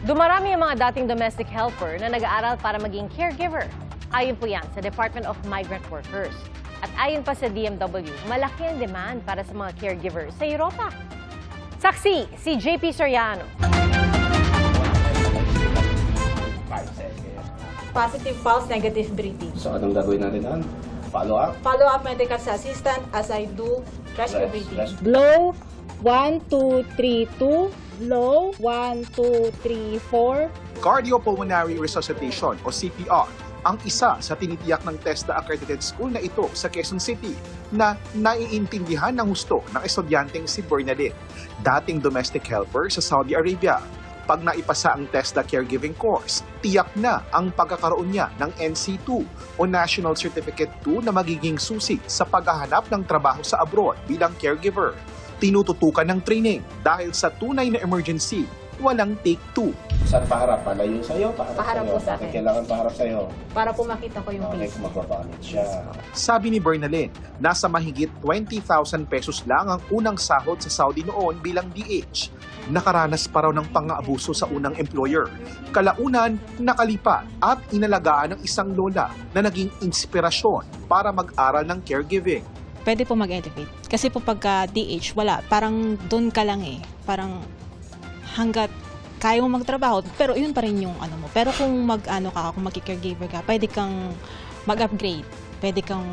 Dumarami ang mga dating domestic helper na nag-aaral para maging caregiver. Ayon po yan sa Department of Migrant Workers. At ayon pa sa DMW, malaki ang demand para sa mga caregivers sa Europa. Saksi, si JP Soriano. Positive, false, negative breathing. So anong gagawin natin doon? Follow up? Follow up medical assistant as I do rescue breathing. Blow, 1, 2, 3, 2. Blow, 1, 2, 3, 4. Cardiopulmonary Resuscitation o CPR ang isa sa tinitiyak ng TESDA accredited school na ito sa Quezon City na naiintindihan ng husto ng estudyanteng si Bernadette, dating domestic helper sa Saudi Arabia. Pag naipasa ang TESDA caregiving course, tiyak na ang pagkakaroon niya ng NC2 o National Certificate 2 na magiging susi sa paghahanap ng trabaho sa abroad bilang caregiver. Tinututukan ng training dahil sa tunay na emergency, walang take 2. Saan paharap? Palayo sa'yo? Paharap sa'yo? po sa akin. Bakit kailangan paharap sa'yo? Para po makita ko yung Okay, face. kung magpapamit siya. Sabi ni Bernalyn, nasa mahigit 20,000 pesos lang ang unang sahod sa Saudi noon bilang DH. Nakaranas pa raw ng pang-aabuso sa unang employer. Kalaunan, nakalipat at inalagaan ng isang lola na naging inspirasyon para mag-aral ng caregiving. Pwede po mag-elevate. Kasi po pagka DH, wala. Parang doon ka lang eh. Parang hanggat kaya mo magtrabaho, pero yun pa rin yung ano mo. Pero kung kung mag-caregiver ka, pwede kang mag-upgrade. Pwede kang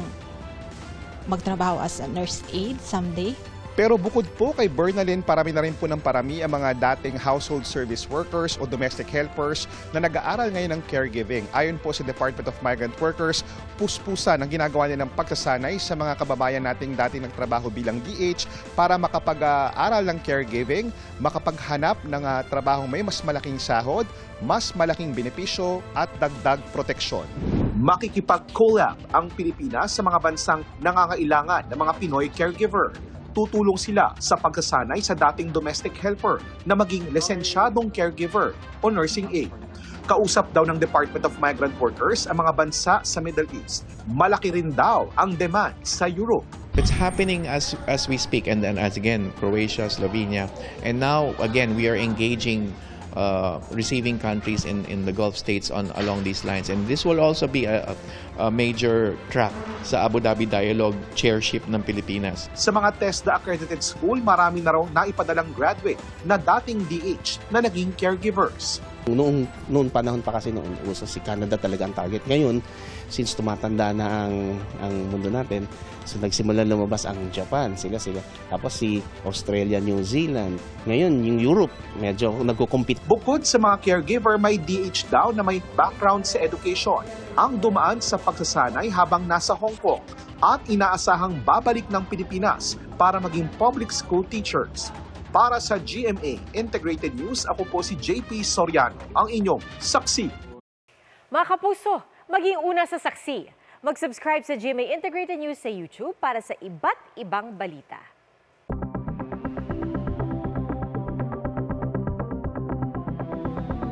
magtrabaho as a nurse aide someday. Pero bukod po kay Bernalyn, parami na rin po ng parami ang mga dating household service workers o domestic helpers na nag-aaral ngayon ng caregiving. Ayon po sa Department of Migrant Workers, puspusan ang ginagawa nila ng pagsasanay sa mga kababayan nating dati nagtrabaho bilang DH para makapag-aaral ng caregiving, makapaghanap ng trabaho may mas malaking sahod, mas malaking benepisyo at dagdag proteksyon. Makikipag-collab ang Pilipinas sa mga bansang nangangailangan ng mga Pinoy caregiver. Tutulong sila sa pagsasanay sa dating domestic helper na maging lisensyadong caregiver o nursing aide. Kausap daw ng Department of Migrant Workers ang mga bansa sa Middle East. Malaki rin daw ang demand sa Europe. It's happening as we speak, and then as again Croatia, Slovenia, and now again we are engaging receiving countries in the Gulf states along these lines, and this will also be a major track sa Abu Dhabi Dialogue chairship ng Pilipinas. Sa mga TESDA accredited school, marami na raw naipadalang graduate na dating DH na naging caregivers. Noong panahon pa kasi noon, uso si Canada talaga ang target. Ngayon, since tumatanda na ang mundo natin, so nagsimula lumabas ang Japan, sila. Tapos si Australia, New Zealand. Ngayon, yung Europe, medyo nagko-compete. Bukod sa mga caregiver, may DH daw na may background sa education ang dumaan sa pagsasanay habang nasa Hong Kong at inaasahang babalik ng Pilipinas para maging public school teachers. Para sa GMA Integrated News, ako po si JP Soriano, ang inyong saksi. Mga kapuso, maging una sa saksi. Mag-subscribe sa GMA Integrated News sa YouTube para sa iba't ibang balita.